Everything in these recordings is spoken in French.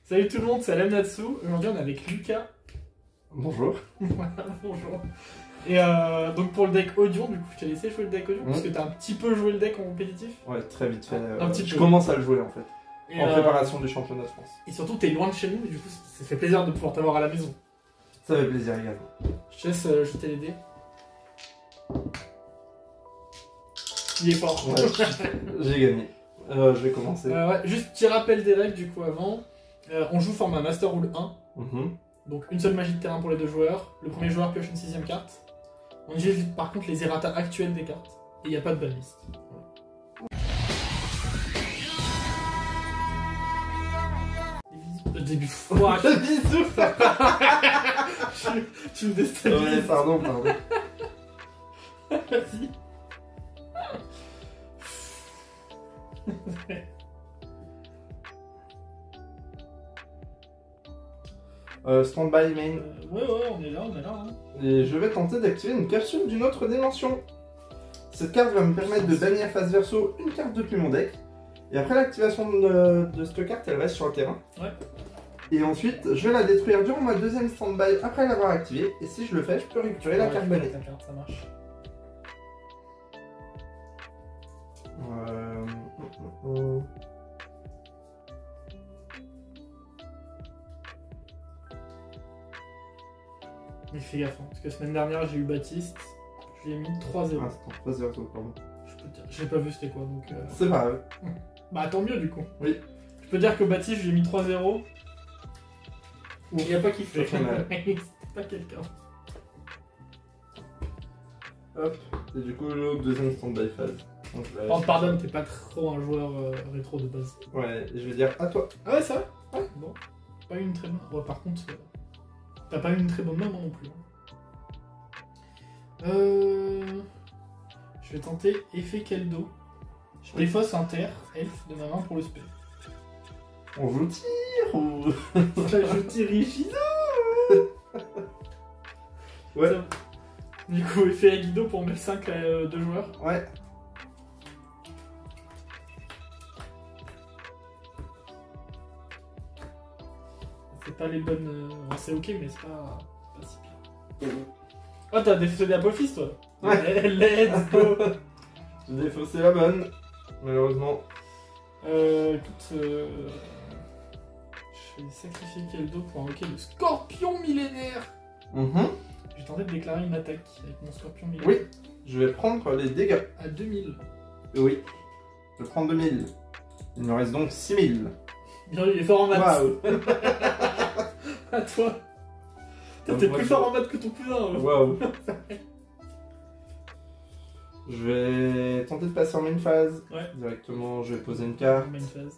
Salut tout le monde, c'est Alam Natsu. Aujourd'hui on est avec Lucas. Bonjour. Voilà, bonjour. Et donc pour le deck audio, du coup je t'ai laissé jouer le deck audio parce que t'as un petit peu joué le deck en compétitif. Ouais, très vite fait. Un petit je peu. commence à le jouer en fait. Et En préparation du championnat de France. Et surtout t'es loin de chez nous et du coup ça fait plaisir de pouvoir t'avoir à la maison. Ça fait plaisir également. Je te laisse jeter les dés. Il est fort. Ouais, j'ai gagné. Je vais commencer. Ouais, juste petit rappel des règles du coup avant. On joue format Master Rule 1. Donc une seule magie de terrain pour les deux joueurs. Le premier joueur pioche une 6ème carte. On utilise par contre les errata actuels des cartes. Et il n'y a pas de banlist. Voilà. Des bisous. Bisous. Tu me déstabilises. Ouais, pardon. Vas-y. Stand-by main. Ouais, on est là. Hein. Et je vais tenter d'activer une capsule d'une autre dimension. Cette carte va me permettre de bannir face verso une carte depuis mon deck. Et après l'activation de cette carte, elle reste sur le terrain. Ouais. Et ensuite, je vais la détruire durant ma deuxième stand-by après l'avoir activée. Et si je le fais, je peux récupérer la carte bannée. Ta carte, ça marche. Mais fais gaffe, hein, parce que semaine dernière j'ai eu Baptiste, je lui ai mis 3-0. Ah, c'est 3-0, pardon. Je peux te dire, j'ai pas vu c'était quoi donc. C'est pas grave. Bah tant mieux du coup. Oui. Je peux dire que Baptiste, je lui ai mis 3-0. Il a pas kiffé. Ça fait mal. C'était pas quelqu'un. Hop. Et du coup, le deuxième stand-by phase. Donc, là, Oh, pardon, t'es pas trop un joueur rétro de base. Ouais, et je vais dire à toi. Ah ouais, ça va? Ouais, bon. Pas eu une très bonne. Ouais, par contre, t'as pas eu une très bonne main, moi non plus. Je vais tenter effet Keldo. Je défausse un terre, elfe de ma main pour le spell. On joue tir ou. Je tire Ishizo. Ouais. Ça. Du coup, effet Aguido pour mettre 5 à 2 joueurs. Ouais. C'est pas les bonnes. C'est ok, mais c'est pas si pire. Oh, t'as défaussé d'Apophis, toi. Ouais. Let's go. J'ai défaussé la bonne, malheureusement. Écoute, je vais sacrifier Keldo pour invoquer le scorpion millénaire. J'ai tenté de déclarer une attaque avec mon scorpion millénaire. Oui, je vais prendre les dégâts. À 2000. Oui, je prends 2000. Il me reste donc 6000. Bien, il est fort en maths. Waouh. À toi. T'es plus fort en maths que ton cousin. Hein. Waouh. Je vais tenter de passer en main phase. Ouais. Directement, je vais poser une carte. Main phase.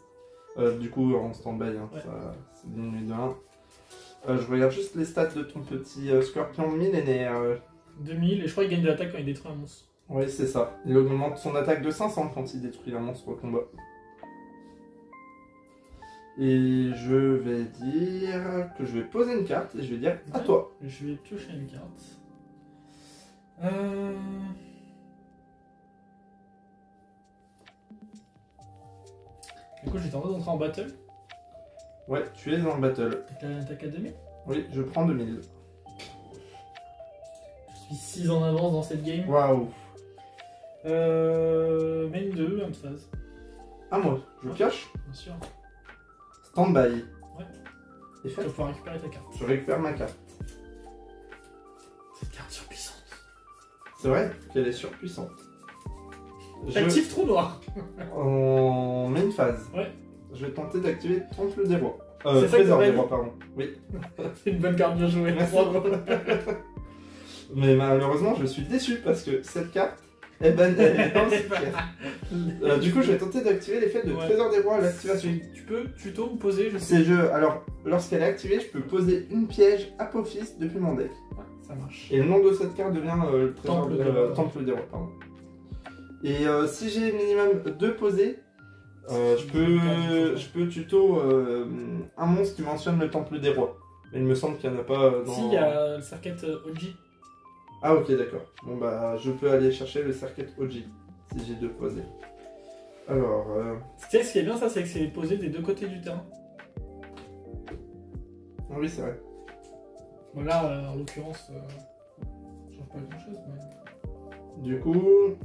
Du coup, en stand-by, hein, Ouais. ça c'est diminué de 1. Je regarde juste les stats de ton petit scorpion millénaire. 2000, et je crois qu'il gagne de l'attaque quand il détruit un monstre. Oui, c'est ça. Il augmente son attaque de 500 quand il détruit un monstre au combat. Et je vais dire que je vais poser une carte et je vais dire à toi. Je vais piocher une carte. Du coup, j'ai tenté d'entrer en battle. Ouais, tu es en battle. T'as 2000. Oui, je prends 2000. Je suis 6 en avance dans cette game. Waouh. Main 2, en phase. À moi, je pioche. Bien sûr. Stand-by. Ouais. Et Tu fait, vas pouvoir récupérer ta carte. je récupère ma carte. Cette carte surpuissante. C'est vrai qu'elle est surpuissante. Active trou noir. En main phase. Ouais. Je vais tenter d'activer Temple des Rois. C'est ça que Trésor t'aurais des dit. Rois, pardon. Oui. C'est une bonne carte bien jouée. Merci. Bravo. Mais malheureusement, je suis déçu parce que cette carte, elle est dans le cimetière. Du coup, je vais tenter d'activer l'effet de Ouais. Trésor des Rois à l'activation. Tu peux tuto me poser, je sais. Ces jeux, alors, lorsqu'elle est activée, je peux poser une piège Apophis depuis mon deck. Ouais, ça marche. Et le nom de cette carte devient le trésor Temple des Rois. Temple des Rois, pardon. Et si j'ai minimum 2 posés, je peux tuto un monstre qui mentionne le Temple des Rois. Mais il me semble qu'il n'y en a pas dans... Si, il y a le circuit OG. Ah ok, d'accord. Bon bah, je peux aller chercher le circuit OG, si j'ai 2 posés. Alors... Tu sais, ce qui est bien, ça, c'est que c'est posé des deux côtés du terrain. Oui, c'est vrai. Bon, là, en l'occurrence, ça change pas grand chose. Mais... Du coup...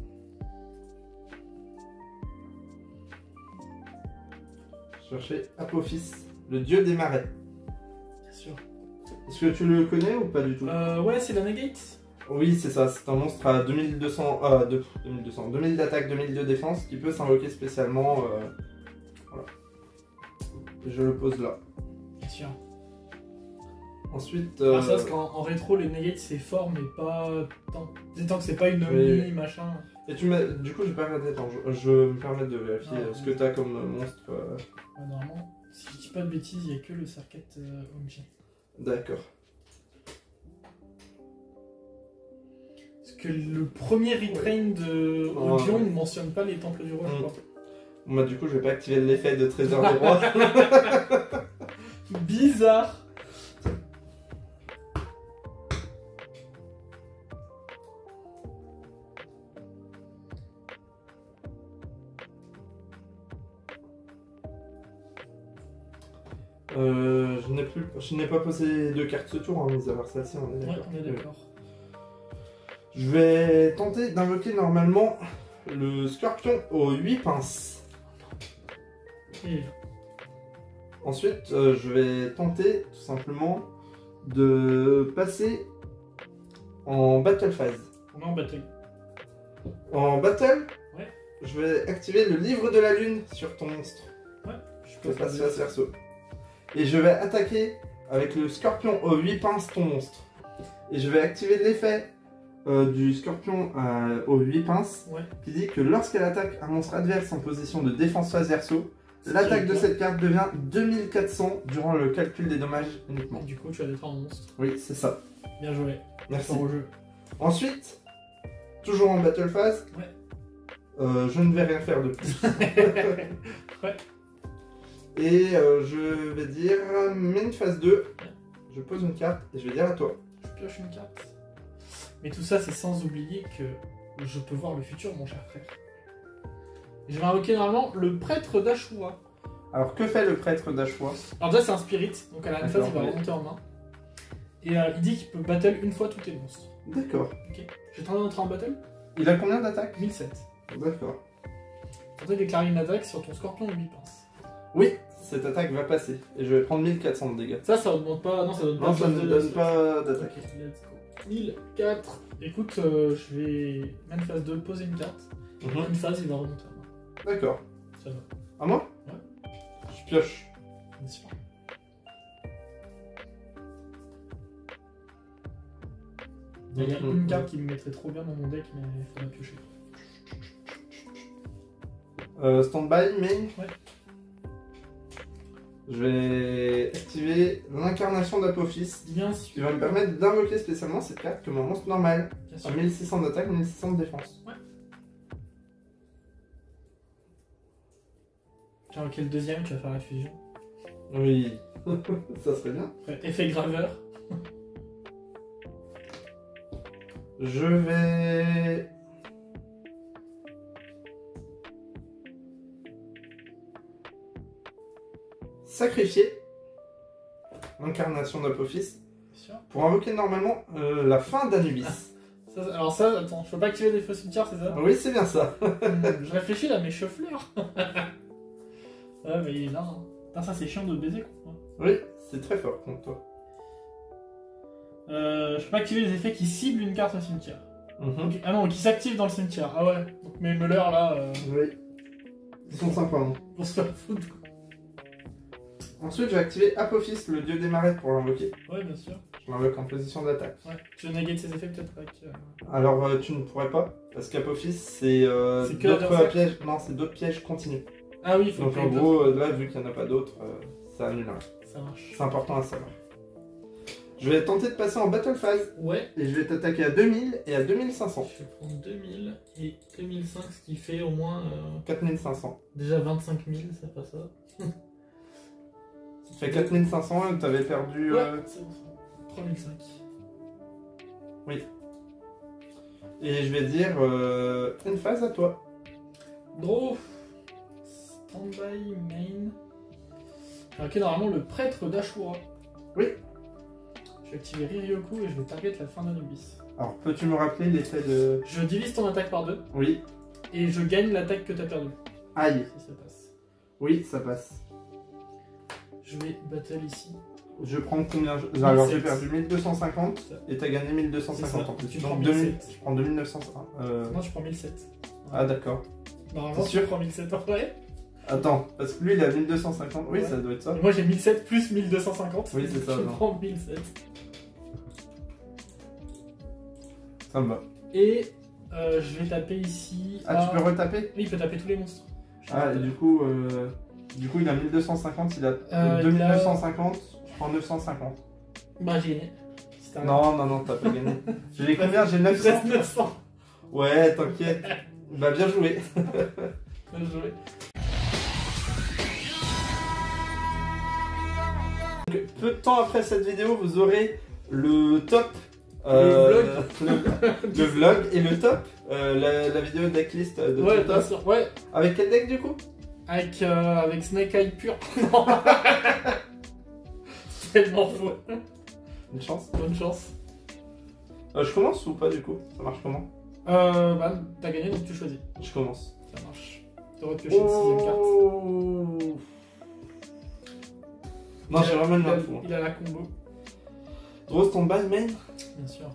Chercher Apophis, le dieu des marais. Bien sûr. Est-ce que tu le connais ou pas du tout? Ouais, c'est la Negate. Oui, c'est ça, c'est un monstre à 2000 d'attaque, 2000 de défense qui peut s'invoquer spécialement. Voilà. Je le pose là. Bien sûr. Ensuite. Ça, parce qu'en rétro, les Negates c'est fort, mais pas tant. Tant que c'est pas une omni, machin. Et tu m'as. Du coup, j'ai pas regardé. Attends, je me permets de vérifier ce que t'as comme monstre. Ouais, normalement, si je dis pas de bêtises, il y a que le Circuit OMG. D'accord. Parce que le premier retrain de Odeon ne mentionne pas les temples du roi, je crois. Bon, bah, du coup, je vais pas activer l'effet de trésor des rois. Bizarre. Je n'ai pas posé de carte ce tour, hein, mis à part celle-ci, on est d'accord. Ouais, on est d'accord. Je vais tenter d'invoquer normalement le scorpion aux 8 pinces. Et... Ensuite, je vais tenter tout simplement de passer en battle phase. On est en battle. En battle, ouais. Je vais activer le livre de la lune sur ton monstre. Ouais, je peux passer face verso. Et je vais attaquer avec le scorpion aux 8 pinces ton monstre. Et je vais activer l'effet du scorpion aux 8 pinces qui dit que lorsqu'elle attaque un monstre adverse en position de défense face verso, l'attaque de cette carte devient 2400 durant le calcul des dommages uniquement. Et du coup, tu as détruit un monstre. Oui, c'est ça. Bien joué. Merci. Au jeu. Ensuite, toujours en battle phase, je ne vais rien faire de plus. ouais. Et je vais dire main phase 2, je pose une carte et je vais dire à toi. Je pioche une carte. Mais tout ça, c'est sans oublier que je peux voir le futur, mon cher frère. Je vais invoquer normalement le prêtre d'Ashura. Alors, que fait le prêtre d'Ashura? Alors déjà, c'est un spirit, donc à la même phase, il va remonter en main. Et il dit qu'il peut battle une fois tous les monstres. D'accord. Ok. Je vais tenter d'entrer en battle. Il a combien d'attaques? 1007. D'accord. Tenter de déclarer une attaque sur ton scorpion 8 pinces. Oui, cette attaque va passer. Et je vais prendre 1400 de dégâts. Ça augmente pas. Non, ça donne pas. Non, ça ne donne pas d'attaque. Ok, let's go. 1004. Écoute, je vais, main phase 2, poser une carte. Une phase, il va remonter en main. D'accord. Ça va. À moi? Ouais. Je pioche. Bien sûr. Il y a une carte qui me mettrait trop bien dans mon deck, mais il faudra piocher. Stand-by, main. Ouais. Je vais activer l'incarnation d'Apophis. Bien sûr. Qui va me permettre d'invoquer spécialement cette carte comme un monstre normal. Bien sûr. À 1600 d'attaque, 1600 de défense. Ouais. Tu as invoqué le deuxième, tu vas faire la fusion. Oui, ça serait bien. Ouais. Effet graveur. Je vais... sacrifier l'incarnation d'Apophis pour invoquer normalement la fin d'Anubis. Alors ça, attends, je peux pas activer des faux cimetières, c'est ça? Oui, c'est bien ça. Je réfléchis là, mais chauffleur. Ouais, mais il est là. Hein. Putain, ça c'est chiant de baiser quoi. Oui, c'est très fort contre toi. Je peux pas activer les effets qui ciblent une carte au cimetière. Okay. Ah non, qui s'activent dans le cimetière. Ah ouais, donc mes meuleurs là... Oui. Ils sont sympas. Hein. Pour se faire foutre quoi. Ensuite, je vais activer Apophis, le dieu des marais, pour l'invoquer. Ouais, bien sûr. Je l'invoque en position d'attaque. Ouais. Tu veux négater ses effets peut-être avec... Alors, tu ne pourrais pas, parce qu'Apophis, c'est d'autres pièges. Non, c'est d'autres pièges continus. Ah oui, il faut. Donc en gros, là, vu qu'il n'y en a pas d'autres, ça annulerait. Ça marche. C'est important à savoir. Je vais tenter de passer en battle phase. Ouais. Et je vais t'attaquer à 2000 et à 2500. Je vais prendre 2000 et 2005, ce qui fait au moins... 4500. Déjà 25 000, ça fait ça. Ça fait 4500 et tu avais perdu... Ouais, c'est bon, 3005. Oui. Et je vais dire une phase à toi. Draw. Standby, main. Ok, normalement le prêtre d'Ashura. Oui. Je vais activer Riryoku et je vais target la fin d'Anubis. Alors, peux-tu me rappeler l'effet de... Je divise ton attaque par 2. Oui. Et je gagne l'attaque que tu as perdue. Aïe. Si ça passe. Oui, ça passe. Je vais battle ici. Je prends combien? Alors, j'ai perdu 1250 et t'as gagné 1250 en plus. Tu prends 2000. Je prends 2900. Non, je prends 1007. Ah, d'accord. Normalement, tu prends 1007 en vrai. Attends, parce que lui il a 1250. Oui, ouais. Ça doit être ça. Et moi j'ai 1007 plus 1250. Oui, c'est ça. Je prends 1007. Ça me va. Et je vais taper ici. Ah, tu peux retaper? Oui, il peut taper tous les monstres. Ah, et du coup, il a 1250, il a 2950, je prends 950. Bah, j'ai gagné. Non, t'as pas gagné. J'ai combien? J'ai 900. Ouais, t'inquiète. Bah, bien joué. Bien joué. Peu de temps après cette vidéo, vous aurez le top. Le vlog et le top. La vidéo decklist de ouais, ton top. Bien sûr. Ouais. Avec quel deck du coup? Avec Snake Eye pur. C'est tellement faux. Une chance. Bonne chance. Je commence ou pas du coup? Ça marche comment? Bah, t'as gagné donc tu choisis. Je commence. Ça marche. T'aurais pioché une 6ème carte. Non, j'ai vraiment une main de fou. Il a la combo. Draw standby main. Bien sûr.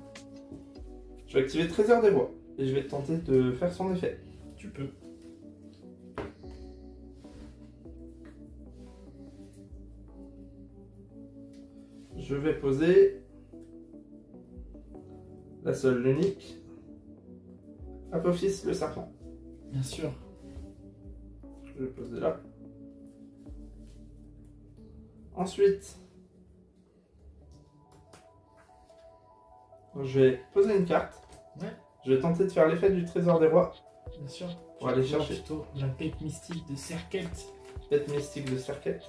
Je vais activer Trésor des Voies et je vais tenter de faire son effet. Tu peux. Je vais poser la seule, l'unique. Apophis le serpent. Bien sûr. Je vais poser là. Ensuite, je vais poser une carte. Ouais. Je vais tenter de faire l'effet du Trésor des Rois. Bien sûr. Pour aller chercher plutôt la bête mystique de Serket. Bête mystique de Serket.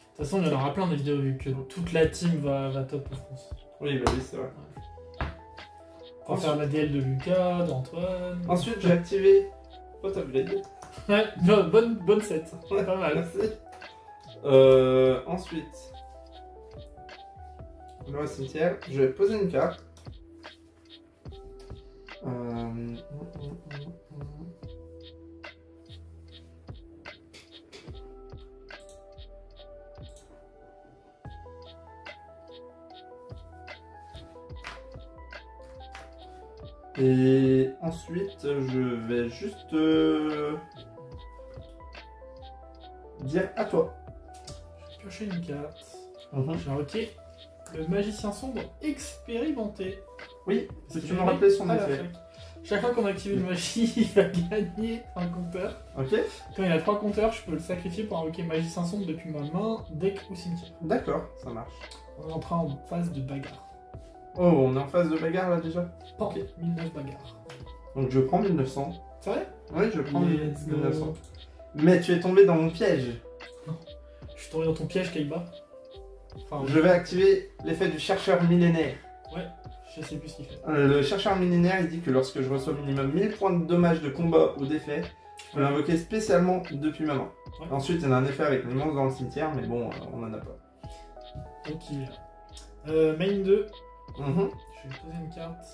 De toute façon, il y en aura plein de vidéos vu que toute la team va top en France. Oui, bah oui, c'est vrai. Ouais. On va faire la DL de Lucas, d'Antoine. Ensuite, j'ai activé Pot Upgrade. Ouais, bonne set. Ouais, pas mal. Merci. Ensuite, le cimetière, je vais poser une carte. Et ensuite, je vais juste dire à toi. Je vais piocher une carte. J'ai invoqué le magicien sombre expérimenté. Oui, si tu me rappelles son effet. Chaque fois qu'on active une magie, il va gagner un compteur. Ok. Quand il a 3 compteurs, je peux le sacrifier pour invoquer magicien sombre depuis ma main, deck ou cimetière. D'accord, ça marche. On est en train en phase de bagarre. Oh, on est en phase de bagarre là déjà? Ok, 1009 bagarre. Donc je prends 1900. C'est vrai? Oui, je prends 1900. Mais tu es tombé dans mon piège. Non. Je suis tombé dans ton piège, Kaiba. Enfin, je vais activer l'effet du chercheur millénaire. Ouais, je sais plus ce qu'il fait. Le chercheur millénaire, il dit que lorsque je reçois minimum 1000 points de dommages de combat ou d'effet, je peux l'invoquer spécialement depuis ma main. Ouais. Ensuite, il y en a un effet avec les monstres dans le cimetière, mais bon, on en a pas. Ok. Main 2. Je vais poser une carte.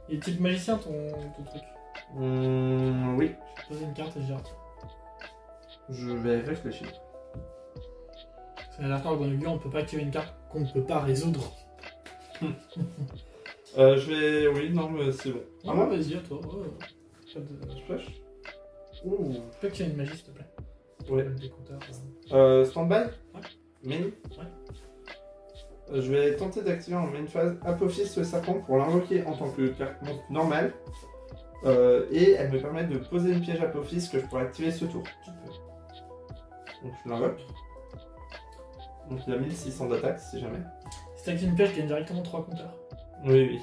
Il est type magicien ton truc? Oui. Je vais poser une carte et je gère. Je vais réfléchir. C'est la carte dans le lieu, on peut pas activer une carte qu'on ne peut pas résoudre. Je vais. Oui, non, mais c'est bon. Ah ouais, vas-y, à toi. Pas de splash. Ouh. Je peux activer une magie, s'il te plaît. Ouais. Des compteurs. Standby? Ouais. Main? Ouais. Je vais tenter d'activer en main phase Apophis le serpent pour l'invoquer en tant que carte monstre normale. Et elle me permet de poser une piège Apophis que je pourrais activer ce tour. Donc je l'invoque. Donc il a 1600 d'attaque si jamais. Si tu actives une piège, tu gagnes directement 3 compteurs. Oui,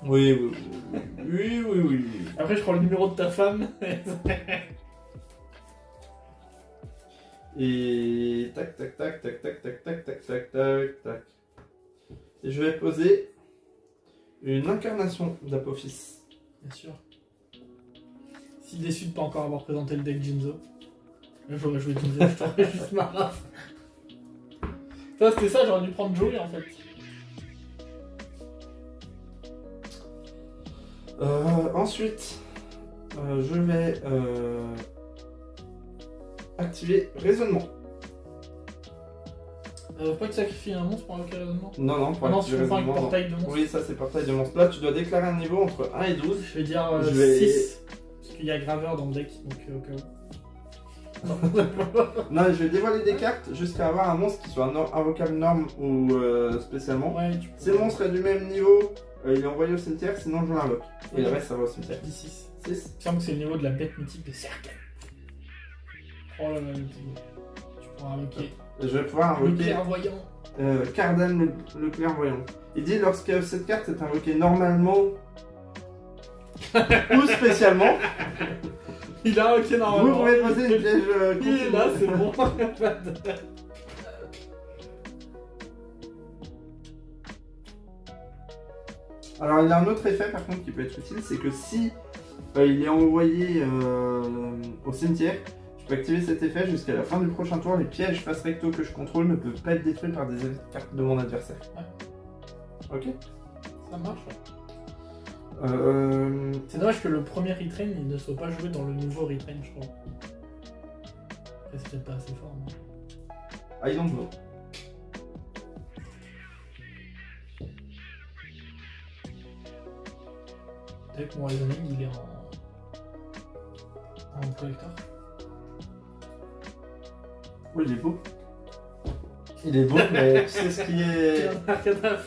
oui. Oui. Après, je prends le numéro de ta femme. Et tac. Et je vais poser une incarnation d'Apophis. Bien sûr. Si déçu de pas encore avoir présenté le deck Jinzo. J'aurais joué Jinja, je t'aurais juste ma race. Ça, c'était ça, j'aurais dû prendre Joey en fait. Ensuite, je vais activer raisonnement. Pas que sacrifier un monstre pour invoquer raisonnement. Non, pour activer raisonnement. Portail de monstre. Oui, ça c'est portail de monstre. Là, tu dois déclarer un niveau entre 1 et 12. Je vais dire 6. Parce qu'il y a graveur dans le deck, donc au cas où. Non, je vais dévoiler des cartes jusqu'à avoir un monstre qui soit invocable norme ou spécialement. Ouais, si le monstre est du même niveau, il est envoyé au cimetière, sinon je l'invoque. Et le reste, ça va au cimetière. Je dis 6. 6. Il me semble que c'est le niveau de la bête mythique de Serkan. Oh là là, tu pourras invoquer. Je vais pouvoir invoquer. Le clairvoyant. Cardan le clairvoyant. Il dit lorsque cette carte est invoquée normalement ou spécialement. Il a invoqué normalement. Vous pouvez poser une piège. Il est là, c'est bon. Alors il a un autre effet par contre qui peut être utile, c'est que si il est envoyé au cimetière, je peux activer cet effet jusqu'à la fin du prochain tour. Les pièges face recto que je contrôle ne peuvent pas être détruits par des effets de cartes de mon adversaire. Ouais. Ok. Ça marche. C'est dommage que le premier retrain il ne soit pas joué dans le nouveau retrain, je crois. C'est peut-être pas assez fort. Non. I don't know. Peut-être que mon reasoning il est en collector. Oui, il est beau. Il est beau, mais tu sais ce qui est.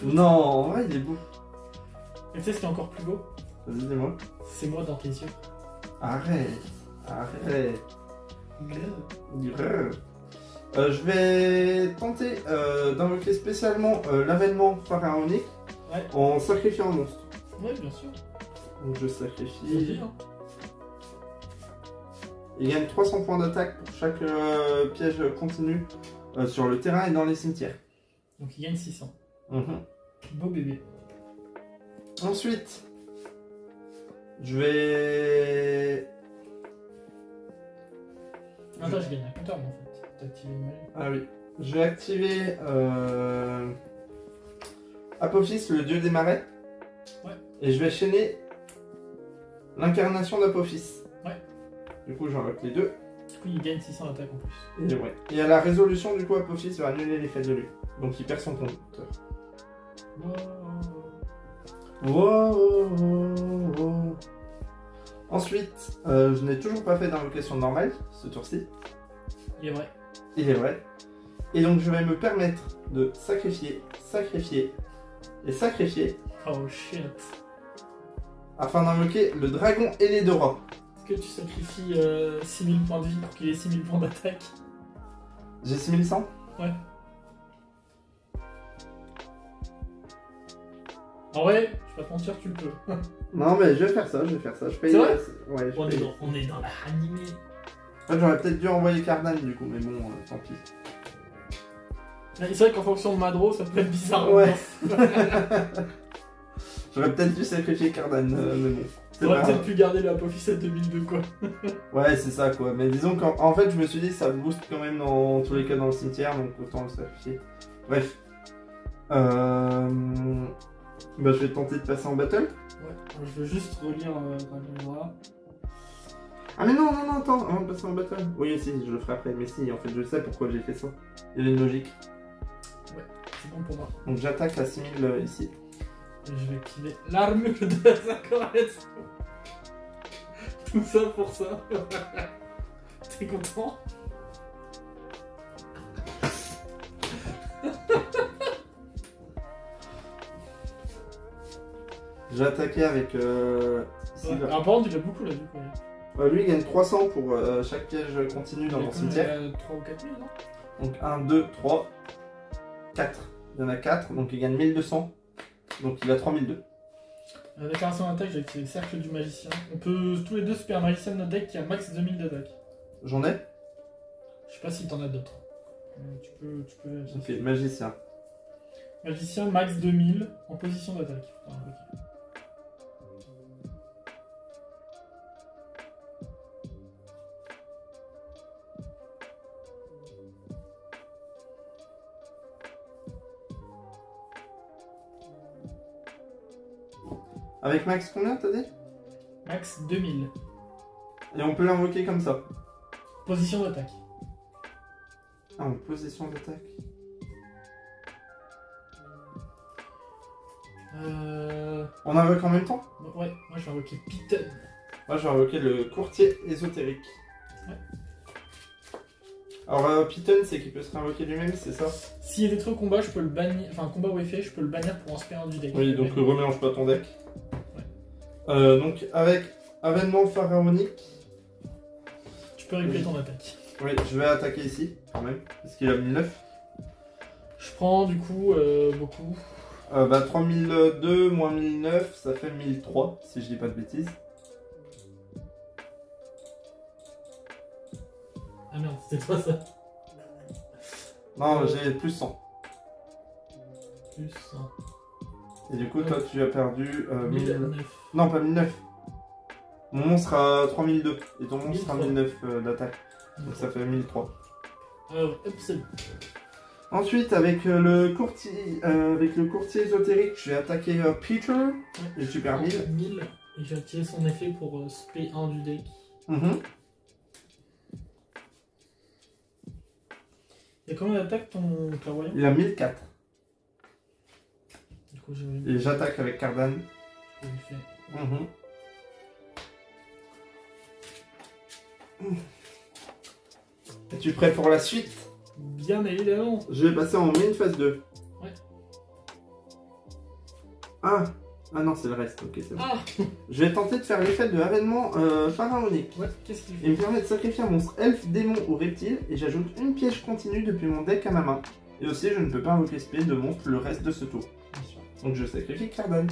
Non, en vrai, il est beau. Et tu sais ce qui est encore plus beau? Vas-y, dis-moi. C'est moi dans tes yeux. Arrête. Je vais tenter d'invoquer spécialement l'avènement pharaonique en sacrifiant un monstre. Ouais, bien sûr. Donc je sacrifie. Il gagne 300 points d'attaque pour chaque piège continu sur le terrain et dans les cimetières. Donc il gagne 600. Beau bébé. Ensuite, je vais... Attends, je gagne un compteur en fait. T'as activé une magie. Ah oui. Je vais activer Apophis, le dieu des marais. Ouais. Et je vais chaîner l'incarnation d'Apophis. Ouais. Du coup, j'invoque les deux. Du coup, il gagne 600 d'attaque en plus. Et, ouais. Et à la résolution, du coup, Apophis va annuler l'effet de lui. Donc il perd son compteur. Wow. Ensuite, je n'ai toujours pas fait d'invocation normale ce tour-ci. Il est vrai. Il est vrai. Et donc je vais me permettre de sacrifier et sacrifier. Oh shit. Afin d'invoquer le dragon ailé d'Aura. Est-ce que tu sacrifies 6000 points de vie pour qu'il ait 6000 points d'attaque? J'ai 6100? Ouais. En vrai, je vais pas te mentir, tu le peux. Non mais je vais faire ça. Je paye. C'est vrai? Ouais, on est dans la animée. En fait, j'aurais peut-être dû envoyer Cardan du coup, mais bon, tant pis. C'est vrai qu'en fonction de ma draw, ça peut être bizarre. Ouais. J'aurais peut-être dû sacrifier Cardan, mais bon. J'aurais peut-être pu garder l'Apophis à 2002 quoi. Ouais, c'est ça quoi. Mais disons qu'en fait, je me suis dit ça booste quand même dans tous les cas dans le cimetière, donc autant le sacrifier. Bref. Bah, je vais tenter de passer en battle. Ouais, je veux juste relire Dragon. Ah mais non, attends, avant de passer en battle. Oui, si, je le ferai après. Mais si, en fait, je sais pourquoi j'ai fait ça. Il y avait une logique. Ouais, c'est bon pour moi. Donc j'attaque à 6000 ici. Et je vais activer l'armure de Zakoret. Tout ça pour ça. T'es content? J'ai attaqué avec... ici, ouais. Par contre, il a beaucoup là du coup. Lui, il gagne 300 pour chaque piège continu dans mon cimetière. Il a 3 ou 4 000, non? Donc 1, 2, 3, 4. Il y en a 4, donc il gagne 1200. Donc il a 3002. Déclaration d'attaque, j'ai activé le cercle du magicien. On peut tous les deux super magicien de notre deck qui a max 2000 d'attaque. J'en ai? Je sais pas si t'en as d'autres. Tu peux vérifier. Ok, magicien. Magicien max 2000 en position d'attaque. Okay. Avec max combien t'as dit? Max 2000. Et on peut l'invoquer comme ça. Position d'attaque. Ah, en position d'attaque. On invoque en même temps? Ouais, moi je vais invoquer Piton. Moi je vais invoquer le courtier ésotérique. Ouais. Alors Piton c'est qu'il peut se réinvoquer lui-même, c'est ça? S'il est détruit au combat, je peux le bannir. Enfin, combat ou effet, je peux le bannir pour en spare un du deck. Oui, donc remélange pas ton deck. Ouais. Donc avec avènement pharaonique. Tu peux replay ton attaque. Oui, je vais attaquer ici, quand même, parce qu'il a 1009. Je prends du coup beaucoup. 3002 moins 1009, ça fait 1003, si je dis pas de bêtises. Ah merde, c'était toi ça. Non, j'ai plus 100. Plus 100. Et du coup, toi, tu as perdu 1009. Non, pas 1009. Mon monstre sera 3002 et ton monstre sera 1003. 1009 d'attaque. Donc ça fait 1003. Hop, c'est bon. Ensuite, avec le courtier ésotérique, je vais attaquer Peter. Ouais. Et tu perds 1000. 1000. Et j'ai activé son effet pour spé 1 du deck. Il y a combien d'attaques ton clairvoyant? Il a 1004. Du coup, j'ai Et j'attaque avec Cardan. je lui fais. Es-tu prêt pour la suite? Bien évidemment. Je vais passer en main phase 2. Ouais. Ah non, c'est le reste, ok, c'est bon. Ah. Je vais tenter de faire l'effet de avènement pharaonique. Ouais, qu'est-ce qu'il fait? Il me permet de sacrifier un monstre elfe, démon ou reptile et j'ajoute une piège continue depuis mon deck à ma main. Et aussi, je ne peux pas invoquer spé de monstre le reste de ce tour. Bien sûr. Donc je sacrifie Cardan.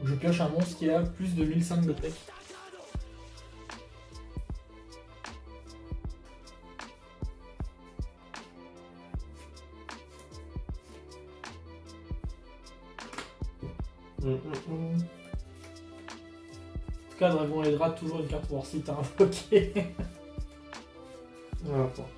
Je pioche un monstre qui a plus de 1005 de tech. En tout cas, Dragon aidera toujours une carte pour voir si t'as invoqué. Voilà, attends.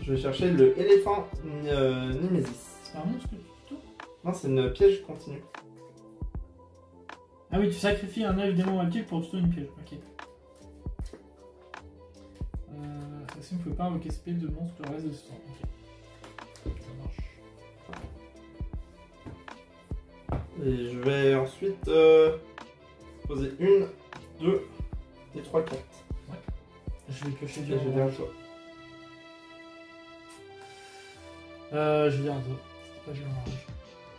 Je vais chercher le éléphant Nimésis. C'est pas un monstre du tout? Non, c'est une piège continue. Ah oui, tu sacrifies un œil démon actif pour tuer une piège. Ok. Si on ne peut pas invoquer spé de monstre le reste de ce temps. Ok. Ça marche. Et je vais ensuite poser 1, 2 et 3 cartes. Ouais. Je vais piocher du Et je vais à toi. Je vais dire un 2. C'est pas géant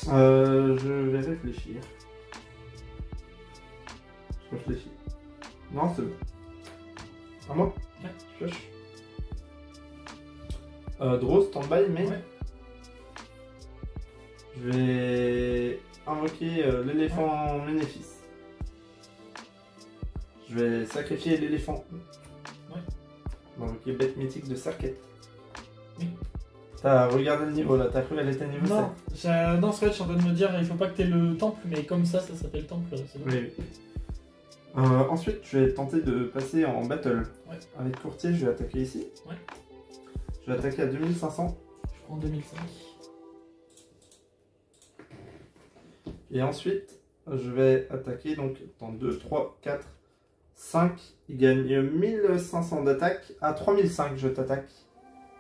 rage. Je vais réfléchir. Je réfléchis. Non, c'est bon. À moi? Ouais. Je pioche. Draw, stand-by, mais... Ouais. Je vais invoquer l'éléphant Ménéfice. Je vais sacrifier l'éléphant. Ouais. Invoquer bête mythique de Serquette. Oui. T'as regardé le niveau là, t'as cru qu'elle était niveau 7? Non, non, c'est vrai, je suis en train de me dire, il faut pas que t'aies le temple, mais comme ça s'appelle temple. C'est bon. Oui. Ensuite, je vais tenter de passer en battle. Ouais. Avec courtier, je vais attaquer ici. Ouais. Je vais attaquer à 2500. Je prends 2005. Et ensuite, je vais attaquer donc dans 2, 3, 4, 5. Il gagne 1500 d'attaque. À 3005, je t'attaque.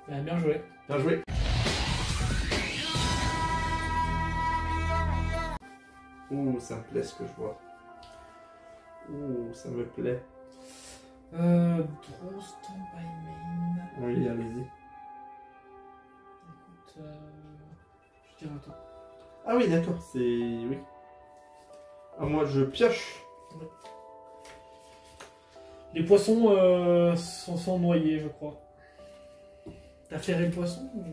Bien joué. Bien joué. Ouh, ça me plaît ce que je vois. Ouh, ça me plaît. Draw stand-by main. Oui, allez-y. Écoute, je dirais à toi. Ah oui, d'accord, c'est... oui. Ah, moi, je pioche. Ouais. Les poissons sont noyés, je crois. T'as ferré le poisson ou...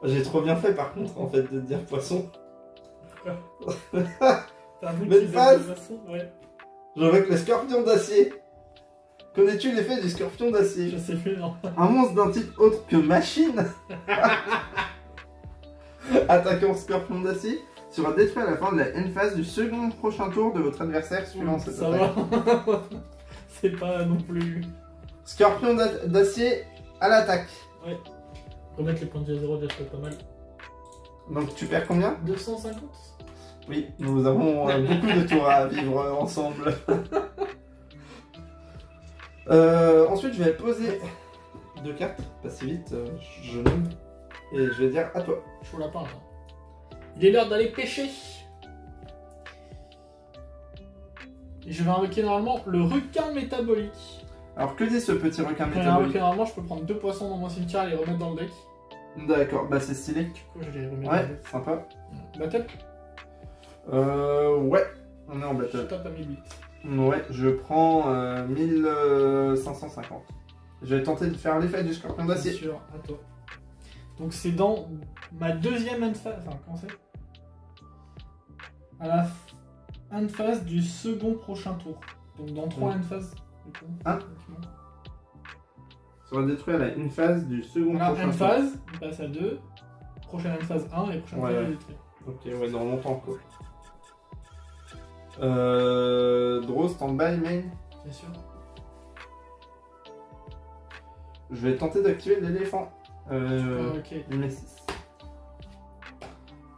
J'ai trop bien fait, par contre, en fait, de dire poisson. T'as un Mais outil de phase. poisson? Ouais. J'invoque le scorpion d'acier. Connais-tu l'effet du scorpion d'acier? Je sais plus, non. Un monstre d'un type autre que machine Attaquant Scorpion d'acier sera détruit à la fin de la end phase du second prochain tour de votre adversaire suivant cette attaque. Ça va. C'est pas non plus... Scorpion d'acier à l'attaque. Ouais. Remettre les points de vie à 0 déjà pas mal. Donc tu perds combien? 250. Oui, nous avons beaucoup de tours à vivre ensemble. Ensuite, je vais poser 2 cartes, passer vite, je nomme. Et je vais dire à toi. Chaud lapin là. Il est l'heure d'aller pêcher. Et je vais invoquer normalement le requin métabolique. Alors que dit ce petit requin métabolique? Normalement, je peux prendre 2 poissons dans mon cimetière et les remettre dans le deck. D'accord, bah c'est stylé. Du coup, je les remets dans Ouais, le deck. sympa. Battle? Ouais, on est en Je battle. tape à 1008. Ouais, je prends 1550. Je vais tenter de faire l'effet du scorpion Bien d'acier. sûr, à toi. Donc c'est dans ma deuxième end phase. Enfin, comment c'est? À la end phase du second prochain tour. Donc dans 3 end phases. Du coup. Ah. Sera détruit à la une phase du second Voilà, prochain end tour. phase, il passe à 2. Prochaine end phase 1 et prochaine Ouais, phase ouais. il est détruit. Ok, ouais, dans longtemps quoi. Draw, stand-by, main. Bien sûr. Je vais tenter d'activer l'éléphant. Ok. Nemesis.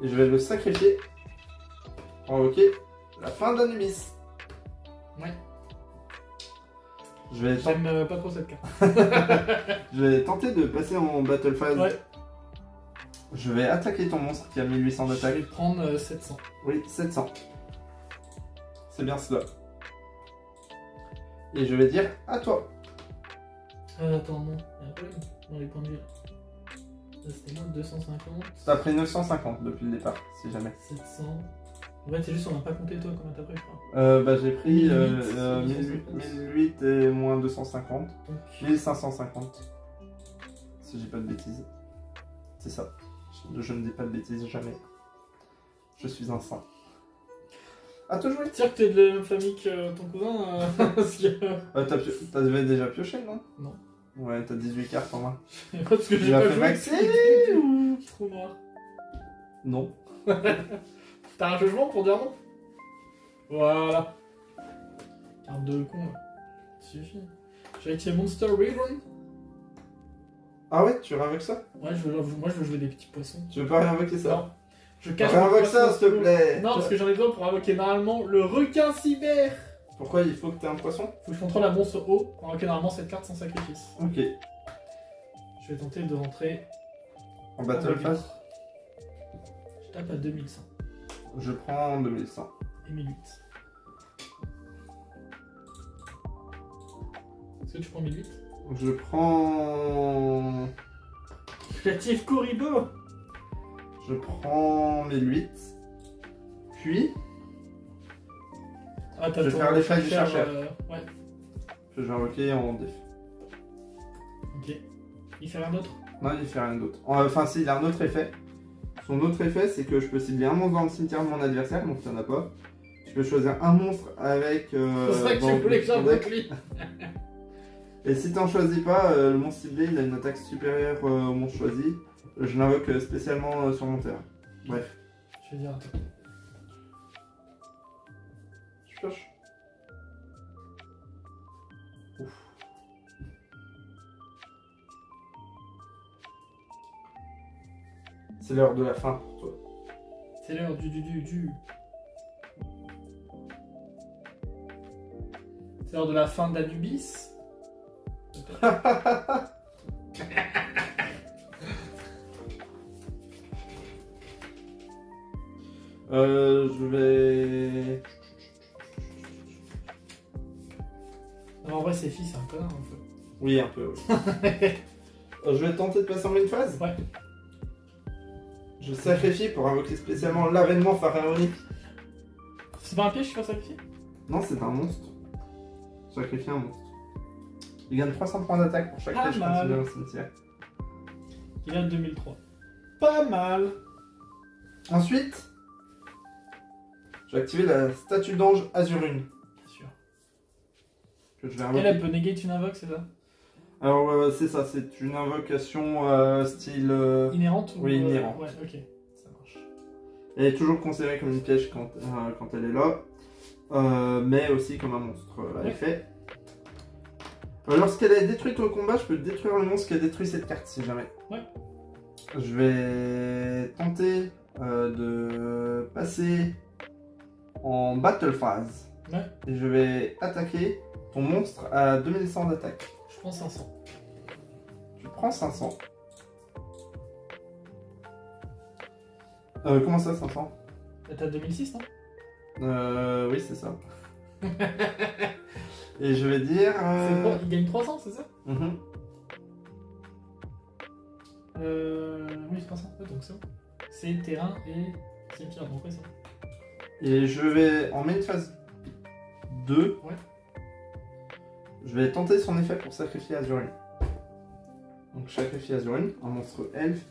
Et je vais le sacrifier pour invoquer la fin d'Anubis. Ouais. Je vais, J'aime pas trop cette carte. je vais tenter de passer en battle phase. Ouais. Je vais attaquer ton monstre qui a 1800 Je d'attaque. vais prendre 700. Oui, 700. C'est bien cela. Et je vais dire à toi. Attends, non. Il y a un problème dans les points de vie. Là, c'était moi 250. T'as pris 950 depuis le départ, si jamais. 700. En fait, c'est juste on n'a pas compté toi combien t'as pris, je crois. Bah j'ai pris 1008, 1008 et moins 250. Donc, 1550. Si j'ai pas de bêtises. C'est ça. Je ne dis pas de bêtises jamais. Je suis un saint. À toi de jouer. dire que t'es de la même famille que ton cousin, parce que... T'avais déjà pioché, non? Non. Ouais, t'as 18 cartes en main. Parce que j'ai Tu as pas fait joué. maxi ou... Trou noir. Non. T'as un jugement pour dire non? Voilà. Carte de con, là. Suffit. J'ai activé Monster Wyvern. Ah ouais, tu réinvoques ça? Ouais, moi je veux jouer des petits poissons. Tu veux pas réinvoquer ça? Non. Je cache Réinvoque mon ça, poisson s'il te sous- plaît. Non, parce que j'en ai besoin pour invoquer normalement le requin cyber. Pourquoi il faut que t'aies un poisson? Faut que je contrôle un monstre haut pour invoquer normalement cette carte sans sacrifice. Ok. Je vais tenter de rentrer En battle phase, Je tape à 2100 je prends 2100. et 1008. Est-ce que tu prends 1008? Je prends... J'active Kuribo. Je prends 1008. Puis, Ah, t'as Je vais ton faire l'effet du chercheur. Ouais, je vais invoquer en def. ok. Il fait rien d'autre? Non, il fait rien d'autre. Enfin, si, il a un autre effet. Son autre effet, c'est que je peux cibler un monstre dans le cimetière de mon adversaire, donc il n'y en a pas. Je peux choisir un monstre avec... C'est pour ça que dans tu voulais que ton j'invoque deck. lui. Et si t'en choisis pas, le monstre ciblé, il a une attaque supérieure au monstre choisi. Je l'invoque spécialement sur mon terrain. Bref. Je vais dire attends. Je pioche. Ouf. C'est l'heure de la fin pour toi. C'est l'heure du. C'est l'heure de la fin d'Anubis. Je vais... Non, en vrai, c'est fils, c'est un connard un peu. Oui, un peu. Oui. Je vais tenter de passer en main phase. Ouais. Je sacrifie pour invoquer spécialement l'avènement pharaonique. C'est pas un piège, je suis pas sacrifié? Non, c'est un monstre. Sacrifier un monstre. Il gagne 300 points d'attaque pour chaque piège mal. continué dans le cimetière. Il a 2003. Pas mal. Ensuite, je vais activer la statue d'ange Azurune. Bien sûr. Que je vais Elle, invoquer. elle peut néguer une invoque, c'est ça? Alors, c'est ça, c'est une invocation style. Inhérente ou... Oui, inhérente. Ouais, ok. Elle est toujours considérée comme une piège quand elle est là, mais aussi comme un monstre à effet. Lorsqu'elle est détruite au combat, je peux détruire le monstre qui a détruit cette carte si jamais. Ouais. Je vais tenter de passer en battle phase. Ouais. Et je vais attaquer ton monstre à 2100 d'attaque. Je prends 500. Tu prends 500. Comment ça 500? T'as 2006, non? Oui, c'est ça. Et je vais dire... C'est quoi? Il gagne 300, c'est ça? Oui, 300, ouais, donc c'est bon. C'est terrain et cimetière, donc ouais, c'est bon. Et je vais en main phase 2. Ouais. Je vais tenter son effet pour sacrifier Azurine. Donc je sacrifie Azurine, un monstre elfe.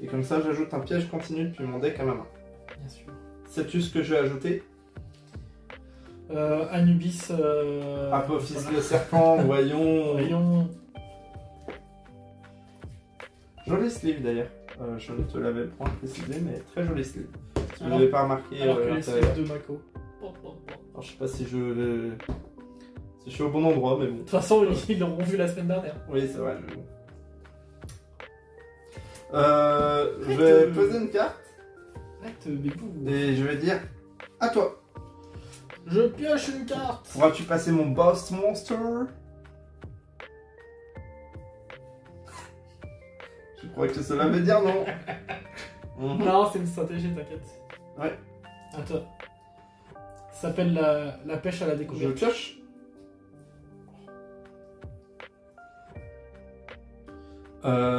Et comme ça, j'ajoute un piège continu depuis mon deck à ma main. Bien sûr. Sais-tu ce que je vais ajouter? Anubis. Apophis le serpent, voyons. Voyons. Joli sleeve d'ailleurs. Je ne te l'avais point précisé, mais très joli sleeve. Si vous Alors, n'avez pas remarqué. Alors que les sleeves de Mako. Alors, je sais pas si je suis au bon endroit, mais bon. De toute façon, ils l'auront vu la semaine dernière. Oui, c'est vrai. Mais bon. Je vais poser une carte. Et je vais dire à toi. Je pioche une carte. Pourras-tu passer mon boss monster? Je crois que cela veut dire non. Non, c'est une stratégie, t'inquiète. Ouais. À toi. Ça s'appelle la pêche à la découverte. Je pioche.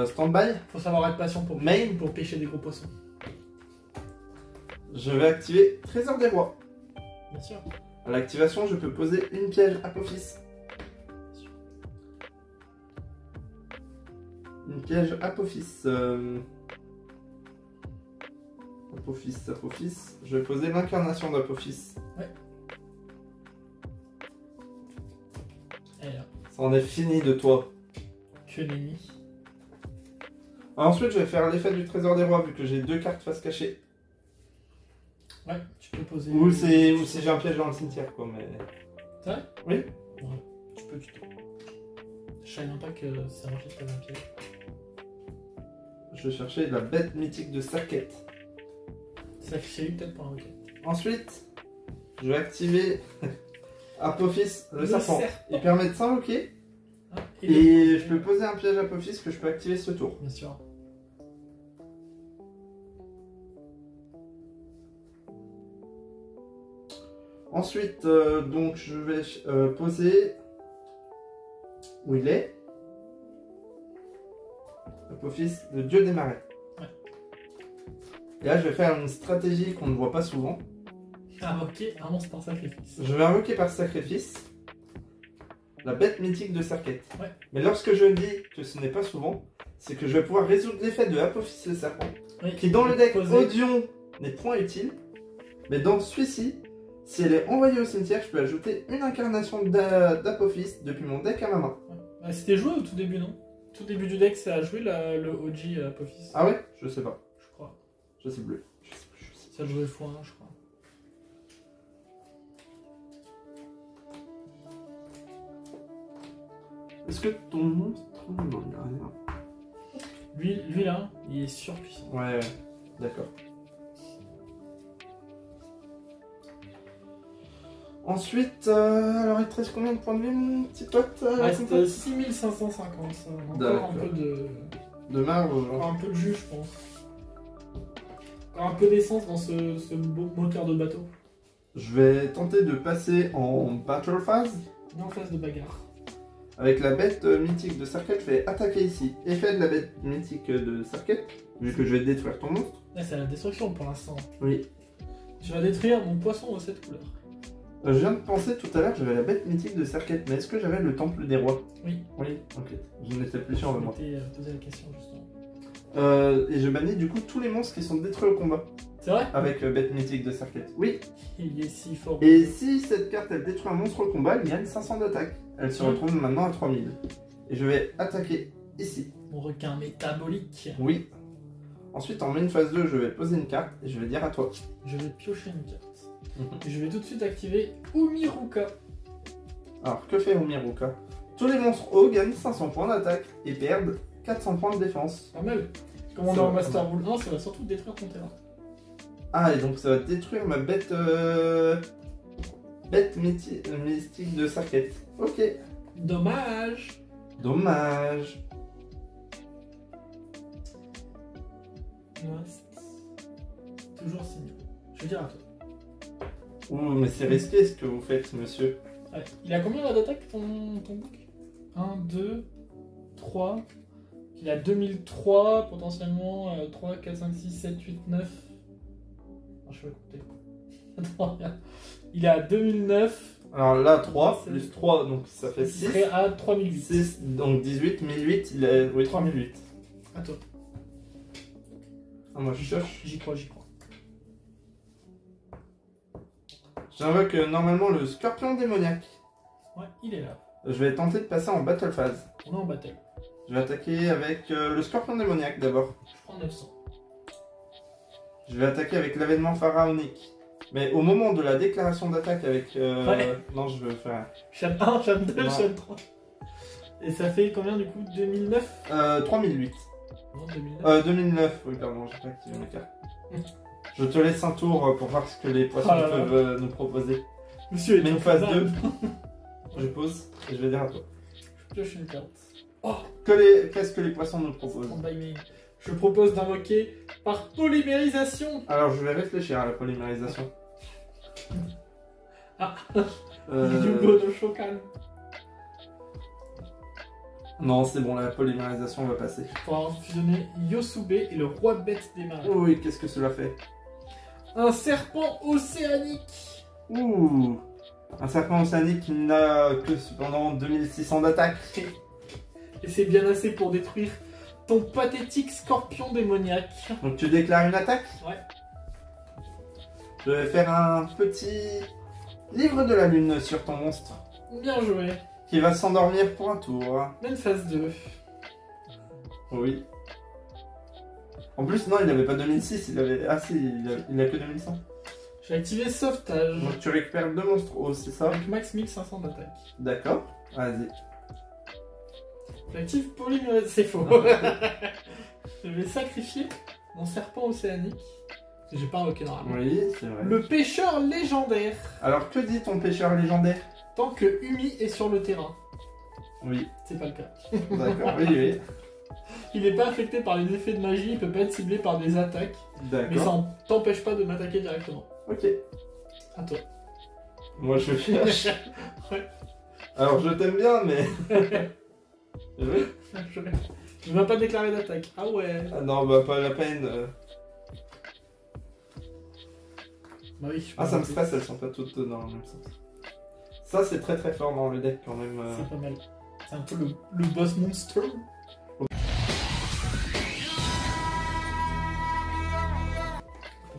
Stand-by. Faut savoir être patient pour pêcher des gros poissons. Je vais activer Trésor des Rois. Bien sûr. À l'activation, je peux poser une piège Apophis. Une piège Apophis. Apophis. Je vais poser l'incarnation d'Apophis. Ouais. Et là. Ça en est fini de toi. Que nenni. Ensuite, je vais faire l'effet du Trésor des Rois vu que j'ai 2 cartes face cachée. Ouais, tu peux poser. Ou si j'ai un piège dans le cimetière, quoi, mais. C'est vrai? Oui. Ouais, tu peux. Je savais même pas que c'est un piège un piège. Je vais chercher la bête mythique de Sarkhet. Ça fait peut-être pour un week-end. Ensuite, je vais activer Apophis le serpent. Il permet de s'invoquer. Ah, et je peux poser un piège Apophis que je peux activer ce tour. Bien sûr. Ensuite, donc je vais poser où il est. Apophis, le dieu des marais. Ouais. Et là, je vais faire une stratégie qu'on ne voit pas souvent. Invoquer un monstre par sacrifice. Je vais invoquer par sacrifice la bête mythique de Sarkhet. Ouais. Mais lorsque je dis que ce n'est pas souvent, c'est que je vais pouvoir résoudre l'effet de Apophis le serpent, oui, qui dans le deck Odion n'est point utile, mais dans celui-ci, si elle est envoyée au cimetière, je peux ajouter une incarnation d'Apophis depuis mon deck à ma main. Ouais. C'était joué au tout début, non? Tout début du deck, ça a joué le OG Apophis. Ah ouais? Je sais pas. Je crois. Je sais plus. Ça jouait x1, je crois. Est-ce que ton monstre... Non, il n'y a rien. Lui là, il est surpuissant. Ouais, d'accord. Ensuite, alors il te reste combien de points de vie, mon petit pote? Il reste 6550. Encore un peu de marge. Encore un peu de jus, je pense. Encore un peu d'essence dans ce beau moteur de bateau. Je vais tenter de passer en battle phase. En phase de bagarre. Avec la bête mythique de Sarkhet, je vais attaquer ici. Effet de la bête mythique de Sarkhet, vu que je vais détruire ton monstre. Là, c'est la destruction pour l'instant. Oui. Je vais détruire mon poisson aux 7 couleurs. Je viens de penser tout à l'heure, j'avais la bête mythique de Sarkhet, mais est-ce que j'avais le temple des rois? Oui. Oui, ok. Je n'étais plus sûr de moi. Je m'étais posé la question justement. Et je bannis du coup tous les monstres qui sont détruits au combat. C'est vrai? Avec bête mythique de Sarkhet. Oui. Il est si fort. Et si cette carte elle détruit un monstre au combat, elle gagne 500 d'attaque. Elle se retrouve maintenant à 3000. Et je vais attaquer ici. Mon requin métabolique. Oui. Ensuite, en main phase 2, je vais poser une carte et je vais dire à toi. Je vais piocher une carte. Et je vais tout de suite activer Umiruka. Alors, que fait Umiruka? Tous les monstres hauts gagnent 500 points d'attaque et perdent 400 points de défense. Pas mal. Comme on est en Master Rule 1, ça va surtout détruire ton terrain. Ah, et donc ça va détruire ma bête... bête mystique de Saquette. Ok. Dommage. Dommage. Il me reste toujours 6 000. Je vais dire à toi. Ouh, mais c'est risqué ce que vous faites, monsieur. Ouais. Il a combien d'attaque ton book? 1, 2, 3. Il a 2003, potentiellement 3, 4, 5, 6, 7, 8, 9. Non, je vais compter. Attends, il a 2009. Alors là, 3 plus 3, donc ça fait 6. Il serait à 3008. 6, donc 18, 1008, il a... Oui, 3008. À toi. Ah, moi je cherche. J'y crois, j'y crois. J'invoque normalement le scorpion démoniaque. Ouais, il est là. Je vais tenter de passer en battle phase. On est en bataille. Je vais attaquer avec le scorpion démoniaque d'abord. Je prends 900. Je vais attaquer avec l'avènement pharaonique. Mais au moment de la déclaration d'attaque avec... Ouais. Non, je veux faire... Chaîne 1, chaîne 2, Non. chaîne 3. Et ça fait combien du coup? 2009? 3008. Non, 2009. 2009, oui pardon, j'ai pas activé mes cartes. Je te laisse un tour pour voir ce que les poissons Ah là là. peuvent nous proposer. Monsieur Mais est une phase infaisable. 2. Je pose et je vais dire à toi. Je pioche une carte. Oh, Qu'est-ce que les poissons nous proposent? en by me. Je propose d'invoquer par polymérisation. Alors je vais réfléchir à la polymérisation. Ah. Euh, Yugo no Shokan. Non, c'est bon, la polymérisation va passer. Pour avoir fusionné Yosube et le roi bête des marées. Oh oui, qu'est-ce que cela fait? Un serpent océanique. Ouh, un serpent océanique qui n'a que cependant 2600 d'attaque. Et c'est bien assez pour détruire ton pathétique scorpion démoniaque. Donc tu déclares une attaque? Ouais. Je vais faire un petit livre de la lune sur ton monstre. Bien joué. Qui va s'endormir pour un tour. Même phase 2. Oui. En plus, non, il n'avait pas 2006, il avait... Ah si, il a que 2100. J'ai activé sauvetage. Donc tu récupères 2 monstres hauts, c'est ça? Avec max 1500 d'attaque. D'accord, vas-y. J'active polymérisation. C'est faux. Je vais sacrifier mon serpent océanique. J'ai pas invoqué normalement. Oui, c'est vrai. Le pêcheur légendaire. Alors que dit ton pêcheur légendaire? Tant que Umi est sur le terrain. Oui. C'est pas le cas. D'accord, oui, oui. Il n'est pas affecté par les effets de magie, il peut pas être ciblé par des attaques. Mais ça D'accord. ne t'empêche pas de m'attaquer directement. Ok. À toi. Moi je cherche. Ouais. Alors je t'aime bien, mais... Oui. Je ne vais pas déclarer d'attaque. Ah ouais. Ah non, bah pas la peine. Bah oui, je Ah, ça me peux- stresse, elles sont pas toutes dans le même sens. Ça, c'est très très fort dans le deck quand même. C'est pas mal. C'est un peu le boss monster.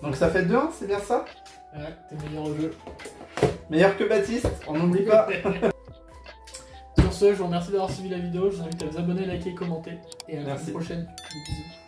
Donc ça fait 2-1, c'est bien ça? Ouais, t'es meilleur au jeu. Meilleur que Baptiste, on n'oublie pas. Sur ce, je vous remercie d'avoir suivi la vidéo. Je vous invite à vous abonner, liker et commenter. Et à la Merci. semaine prochaine. Bisous.